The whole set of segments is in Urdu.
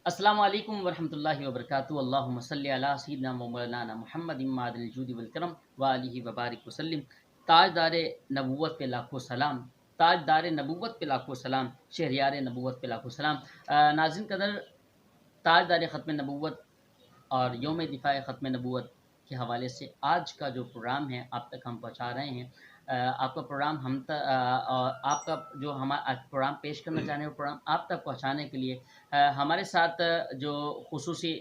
السلام علیکم ورحمۃ اللہ وبرکاتہ، اللہم صلی علی سیدنا مولانا محمد اماد الجود والکرم وآلہ وبارک وسلم۔ تاجدار نبوت پہ لاکھوں سلام، تاجدار نبوت پہ لاکھوں سلام، شہریار نبوت پہ لاکھوں سلام۔ ناظرین قدر، تاجدار ختم نبوت اور یوم دفاع ختم نبوت کے حوالے سے آج کا جو پروگرام ہے آپ تک ہم پہنچا رہے ہیں۔ آپ کا پروگرام اور آپ کا جو ہمارا پروگرام پیش کرنا چاہ رہے ہیں، وہ پروگرام آپ تک پہنچانے کے لیے ہمارے ساتھ جو خصوصی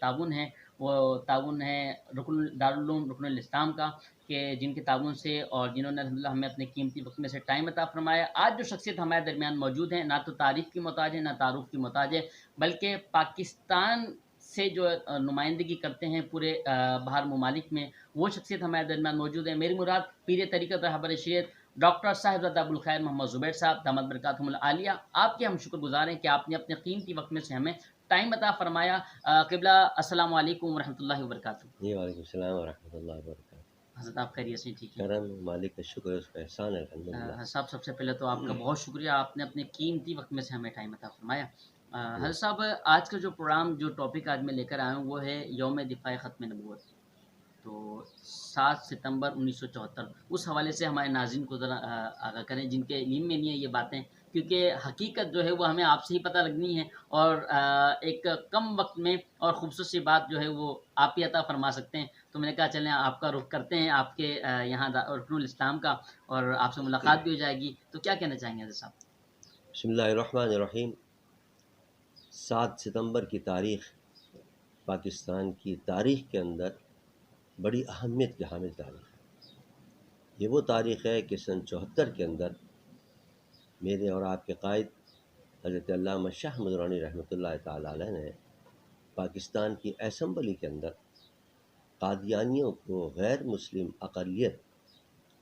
تعاون ہے، وہ تعاون ہے رکن دارالعلوم رکن الاسلام کا، کہ جن کے تعاون سے اور جنہوں نے الحمدللہ ہمیں اپنے قیمتی وقت میں سے ٹائم عطا فرمایا۔ آج جو شخصیت ہمارے درمیان موجود ہیں، نہ تو تعریف کی محتاج ہے، نہ تعارف کی محتاج ہے، بلکہ پاکستان سے جو نمائندگی کرتے ہیں پورے باہر ممالک میں، وہ شخصیت ہمارے درمیان موجود ہے۔ میری مراد پیر طریقت رہبر شریعت ڈاکٹر صاحبزادہ ابوالخیر محمد زبیر صاحب دامت برکاتہم العالیہ، آپ کے ہم شکر گزار ہیں کہ آپ نے اپنے قیمتی وقت میں سے ہمیں ٹائم عطا فرمایا۔ قبلہ السلام علیکم ورحمۃ اللہ وبرکاتہ۔ جی وعلیکم السلام ورحمۃ اللہ وبرکاتہ۔ حضرت آپ خیریت سے ٹھیک ہیں؟ کرم مالک کا شکر ہے، اس کا احسان ہے، الحمدللہ۔ حضرت صاحب، سب سے پہلے تو آپ کا بہت شکریہ، آپ نے اپنے قیمتی وقت میں سے ہمیں ٹائم عطا فرمایا۔ حضرت صاحب، آج کا جو پروگرام جو ٹاپک آج میں لے کر آیا ہوں وہ ہے یوم دفاع ختم نبوت۔ تو 7 ستمبر 1974، اس حوالے سے ہمارے ناظرین کو ذرا آگاہ کریں جن کے علم میں نہیں ہے یہ باتیں، کیونکہ حقیقت جو ہے وہ ہمیں آپ سے ہی پتہ لگنی ہے، اور ایک کم وقت میں اور خوبصورت سی بات جو ہے وہ آپ ہی عطا فرما سکتے ہیں۔ تو میں نے کہا چلیں آپ کا رخ کرتے ہیں آپ کے یہاں رکن الاسلام کا، اور آپ سے ملاقات بھی ہو جائے گی۔ تو کیا کہنا چاہیں گے حضرت صاحب؟ بسم اللہ الرحمن الرحیم۔ 7 ستمبر کی تاریخ پاکستان کی تاریخ کے اندر بڑی اہمیت کی حامل تاریخ ہے۔ یہ وہ تاریخ ہے کہ سن 74 کے اندر میرے اور آپ کے قائد حضرت علامہ شاہ احمد درانی رحمۃ اللہ تعالی علیہ نے پاکستان کی اسمبلی کے اندر قادیانیوں کو غیر مسلم اقلیت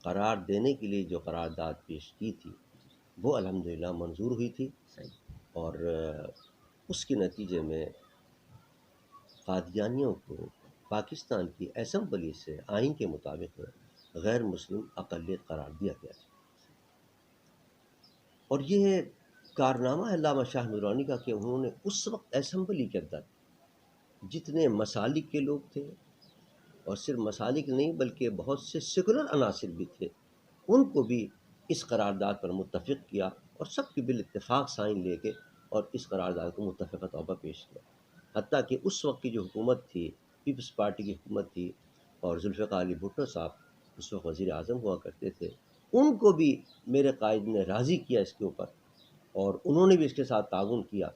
قرار دینے کے لیے جو قرارداد پیش کی تھی وہ الحمدللہ منظور ہوئی تھی، صحیح۔ اور اس کے نتیجے میں قادیانیوں کو پاکستان کی اسمبلی سے آئین کے مطابق غیر مسلم اقلیت قرار دیا گیا تھا۔ اور یہ کارنامہ ہے علامہ شاہ نورانی کا کہ انہوں نے اس وقت اسمبلی کے اندر جتنے مسالک کے لوگ تھے، اور صرف مسالک نہیں بلکہ بہت سے سیکولر عناصر بھی تھے، ان کو بھی اس قرارداد پر متفق کیا، اور سب کے بالاتفاق سائن لے کے اور اس قرارداد کو متفقہ طور پر پیش کیا۔ حتیٰ کہ اس وقت کی جو حکومت تھی، پیپلز پارٹی کی حکومت تھی، اور ذوالفقار علی بھٹو صاحب اس وقت وزیر اعظم ہوا کرتے تھے، ان کو بھی میرے قائد نے راضی کیا اس کے اوپر، اور انہوں نے بھی اس کے ساتھ تعاون کیا،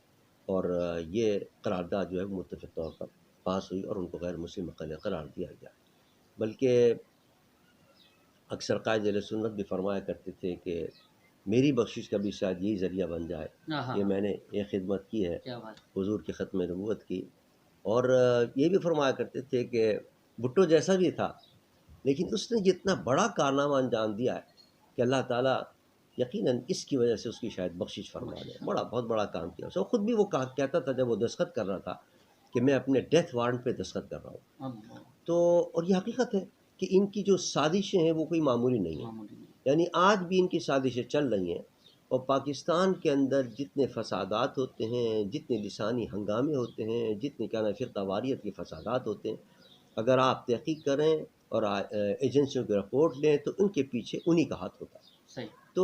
اور یہ قرارداد جو ہے وہ متفق طور پر پاس ہوئی، اور ان کو غیر مسلم اقلیت قرار دیا گیا۔ بلکہ اکثر قائد اہل سنت بھی فرمایا کرتے تھے کہ میری بخشش کا بھی شاید یہی ذریعہ بن جائے ہاں ہاں کہ ہاں، میں نے یہ خدمت کی ہے کیا بات حضور کی ختم نبوت کی۔ اور یہ بھی فرمایا کرتے تھے کہ بھٹو جیسا بھی تھا، لیکن اس نے جتنا بڑا کارنامہ انجام دیا ہے کہ اللہ تعالیٰ یقیناً اس کی وجہ سے اس کی شاید بخشش فرما دے، بہت بڑا کام کیا اس نے۔ خود بھی وہ کہتا تھا جب وہ دستخط کر رہا تھا کہ میں اپنے ڈیتھ وارنٹ پہ دستخط کر رہا ہوں۔ اللہ، تو اور یہ حقیقت ہے کہ ان کی جو سازشیں ہیں وہ کوئی معمولی نہیں ہیں، معمولی نہیں۔ یعنی آج بھی ان کی سازشیں چل رہی ہیں، اور پاکستان کے اندر جتنے فسادات ہوتے ہیں، جتنے لسانی ہنگامے ہوتے ہیں، جتنے کیا نام فرقہ واریت کے فسادات ہوتے ہیں، اگر آپ تحقیق کریں اور ایجنسیوں کی رپورٹ لیں تو ان کے پیچھے انہی کا ہاتھ ہوتا ہے۔ صحیح۔ تو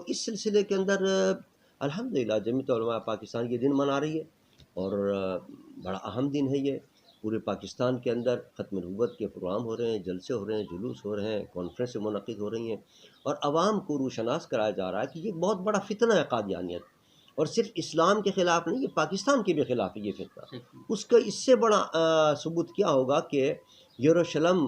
اس سلسلے کے اندر الحمدللہ جمعیت علماء پاکستان یہ دن منا رہی ہے، اور بڑا اہم دن ہے یہ۔ پورے پاکستان کے اندر ختم نبوت کے پروگرام ہو رہے ہیں، جلسے ہو رہے ہیں، جلوس ہو رہے ہیں، کانفرنس منعقد ہو رہی ہیں، اور عوام کو روشناس کرایا جا رہا ہے کہ یہ بہت بڑا فتنہ ہے قادیانیت، اور صرف اسلام کے خلاف نہیں، یہ پاکستان کے بھی خلاف ہے یہ فتنہ۔ صحیح۔ اس کا اس سے بڑا ثبوت کیا ہوگا کہ یروشلم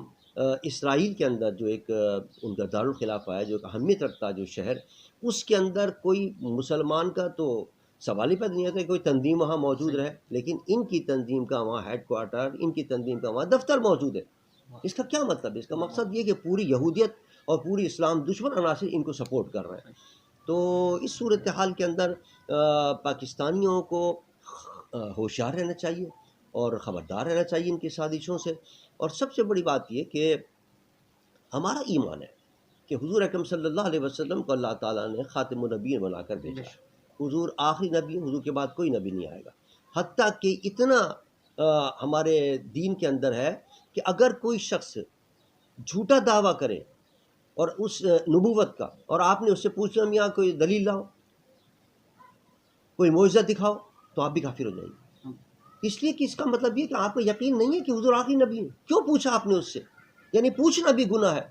اسرائیل کے اندر جو ایک ان کا دارالخلافہ ہے، جو ایک اہمیت رکھتا ہے جو شہر، اس کے اندر کوئی مسلمان کا تو سوال ہی پیدا نہیں ہوتا کہ کوئی تنظیم وہاں موجود صحیح۔ رہے، لیکن ان کی تنظیم کا وہاں ہیڈ کوارٹر، ان کی تنظیم کا وہاں دفتر موجود ہے۔ اس کا کیا مطلب ہے؟ اس کا مقصد یہ کہ پوری یہودیت اور پوری اسلام دشمن عناصر ان کو سپورٹ کر رہے ہیں۔ تو اس صورتحال کے اندر پاکستانیوں کو ہوشیار رہنا چاہیے اور خبردار رہنا چاہیے ان کی سازشوں سے۔ اور سب سے بڑی بات یہ کہ ہمارا ایمان ہے کہ حضور اکرم صلی اللہ علیہ وسلم کو اللہ تعالیٰ نے خاتم النبیین بنا کر بھیجا ہے۔ حضور آخری نبی ہیں، حضور کے بعد کوئی نبی نہیں آئے گا، حتیٰ کہ اتنا ہمارے دین کے اندر ہے کہ اگر کوئی شخص جھوٹا دعویٰ کرے اور اس نبوت کا، اور آپ نے اس سے پوچھنا میاں کوئی دلیل لاؤ، کوئی معجزہ دکھاؤ، تو آپ بھی کافر ہو جائیں گے، اس لیے کہ اس کا مطلب یہ کہ آپ کو یقین نہیں ہے کہ حضور آخری نبی ہیں۔ کیوں پوچھا آپ نے اس سے؟ یعنی پوچھنا بھی گناہ ہے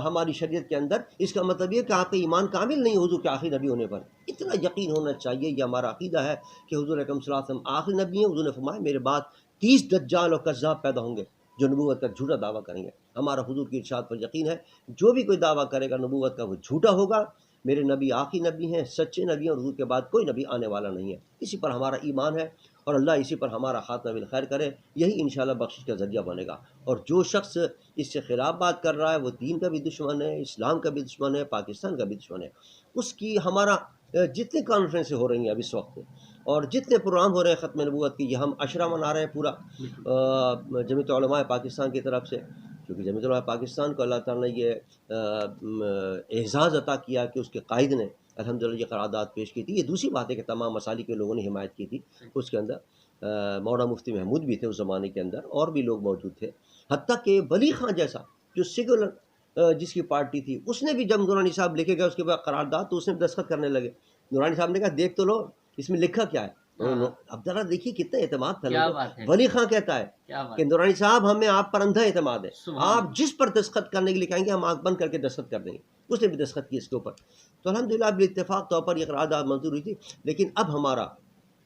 ہماری شریعت کے اندر۔ اس کا مطلب یہ کہ آپ کا ایمان کامل نہیں حضور کے آخری نبی ہونے پر۔ اتنا یقین ہونا چاہیے، یہ ہمارا عقیدہ ہے کہ حضور اکرم صلی اللہ علیہ وسلم آخری نبی ہیں۔ حضور نے فرمایا میرے بعد 30 دجال اور کذاب پیدا ہوں گے جو نبوت کا جھوٹا دعویٰ کریں گے۔ ہمارا حضور کی ارشاد پر یقین ہے، جو بھی کوئی دعویٰ کرے گا نبوت کا وہ جھوٹا ہوگا۔ میرے نبی آخری نبی ہیں، سچے نبی ہیں، اور حضور کے بعد کوئی نبی آنے والا نہیں ہے۔ اسی پر ہمارا ایمان ہے، اور اللہ اسی پر ہمارا خاتمہ بالخیر کرے، یہی انشاءاللہ بخشش کا ذریعہ بنے گا۔ اور جو شخص اس سے خلاف بات کر رہا ہے وہ دین کا بھی دشمن ہے، اسلام کا بھی دشمن ہے، پاکستان کا بھی دشمن ہے۔ اس کی ہمارا جتنے کانفرنسیں ہو رہی ہیں اب اس وقت، اور جتنے پروگرام ہو رہے ہیں ختم نبوت کی، یہ ہم عشرہ منا رہے ہیں پورا جمعیت علماء پاکستان کی طرف سے، کیونکہ جمعیت علماء پاکستان کو اللہ تعالیٰ نے یہ اعزاز عطا کیا کہ اس کے قائد نے الحمدللہ یہ قرارداد پیش کی تھی۔ یہ دوسری بات ہے کہ تمام مسالک کے لوگوں نے حمایت کی تھی اس کے اندر۔ مولانا مفتی محمود بھی تھے اس زمانے کے اندر، اور بھی لوگ موجود تھے، حتیٰ کہ ولی خان جیسا جو سیکولر جس کی پارٹی تھی، اس نے بھی جب نورانی صاحب لکھے گئے اس کے بعد قرارداد تو اس نے بھی دستخط کرنے لگے۔ نورانی صاحب نے کہا دیکھ تو لو اس میں لکھا کیا ہے۔ اب ذرا دیکھیے کتنا اعتماد تھا کیا لوگوں۔ بات ہے، ولی خان کہتا ہے کیا بات کہ نورانی صاحب ہمیں آپ پر اندھا اعتماد ہے، سبحان آپ جس پر دستخط کرنے کے لیے کہیں گے ہم آنکھ بند کر کے دستخط کر دیں گے۔ اس نے بھی دستخط کی اس کے اوپر، تو الحمدللہ بالاتفاق طور پر یہ قرارداد منظور ہوئی تھی۔ لیکن اب ہمارا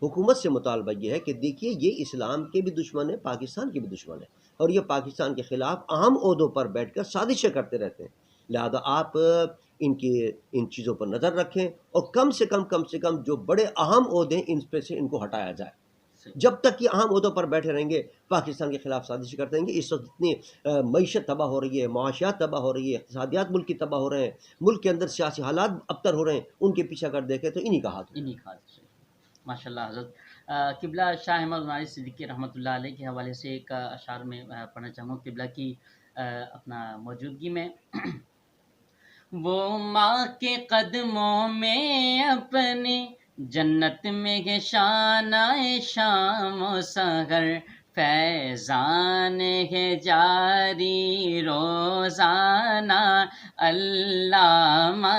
حکومت سے مطالبہ یہ ہے کہ دیکھیے یہ اسلام کے بھی دشمن ہے، پاکستان کے بھی دشمن ہے، اور یہ پاکستان کے خلاف اہم عہدوں پر بیٹھ کر سازشیں کرتے رہتے ہیں۔ لہذا آپ ان چیزوں پر نظر رکھیں، اور کم سے کم جو بڑے اہم عہدے ہیں ان پہ سے ان کو ہٹایا جائے۔ جب تک یہ اہم عہدوں پر بیٹھے رہیں گے پاکستان کے خلاف سازش کرتے رہیں گے۔ اس وقت اتنی معیشت تباہ ہو رہی ہے، معاشیات تباہ ہو رہی ہے، اقتصادیات ملک کی تباہ ہو رہے ہیں، ملک کے اندر سیاسی حالات ابتر ہو رہے ہیں، ان کے پیچھے اگر دیکھیں تو انہی کا ہاتھ ہے۔ انہی خاص ماشاء اللہ حضرت قبلہ شاہ احمد ناری صدیقی رحمۃ اللہ علیہ کے حوالے سے ایک اشعار میں پڑھنا چاہوں گا قبلہ کی اپنا موجودگی میں۔ وہ ماں کے قدموں میں اپنے جنت میں ہے شانہ شام و سحر، فیضان ہے جاری روزانہ، علامہ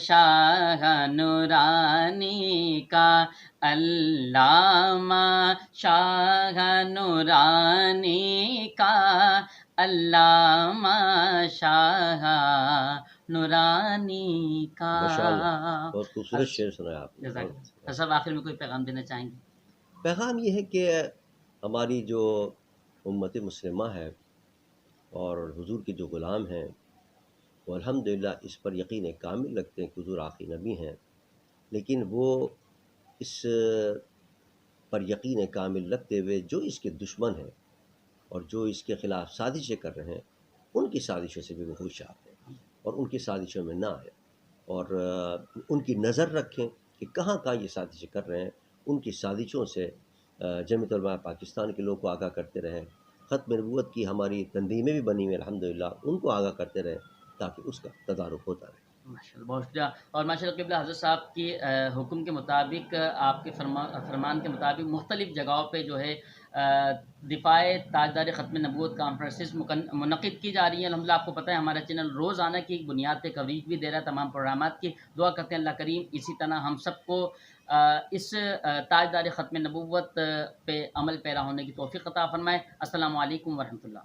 شاہ نورانی کا، علامہ شاہ نورانی کا، علامہ شاہ نورانی کا۔ ماشاءاللہ بہت خوبصورت شعر سنایا آپ نے۔ جزاک اللہ صاحب، آخر میں کوئی پیغام دینا چاہیں گے؟ پیغام یہ ہے کہ ہماری جو امت مسلمہ ہے اور حضور کے جو غلام ہیں وہ الحمدللہ اس پر یقین کامل رکھتے ہیں کہ حضور آخری نبی ہیں، لیکن وہ اس پر یقین کامل رکھتے ہوئے جو اس کے دشمن ہیں اور جو اس کے خلاف سازشیں کر رہے ہیں ان کی سازشوں سے بھی وہ ہوشیار ہیں، اور ان کی سازشوں میں نہ آئے، اور ان کی نظر رکھیں کہ کہاں یہ سازشیں کر رہے ہیں۔ ان کی سازشوں سے جمعیت علماء پاکستان کے لوگ کو آگاہ کرتے رہیں، ختم نبوت کی ہماری تنظیمیں بھی بنی ہوئی ہیں الحمدللہ، ان کو آگاہ کرتے رہیں تاکہ اس کا تدارک ہوتا رہے۔ ماشاءاللہ بہت شکریہ۔ اور ماشاءاللہ قبلہ حضرت صاحب کی حکم کے مطابق، آپ کے فرمان کے مطابق مختلف جگہوں پہ جو ہے دفاع تاجدار ختم نبوت کانفرنسز منعقد کی جا رہی ہیں۔ الحمدللہ آپ کو پتہ ہے ہمارا چینل روزانہ کی بنیاد پہ کوریج بھی دے رہا ہے تمام پروگرامات کی۔ دعا کرتے ہیں اللہ کریم اسی طرح ہم سب کو اس تاجدار ختم نبوت پہ عمل پیرا ہونے کی توفیق عطا فرمائے۔ السلام علیکم ورحمۃ اللہ۔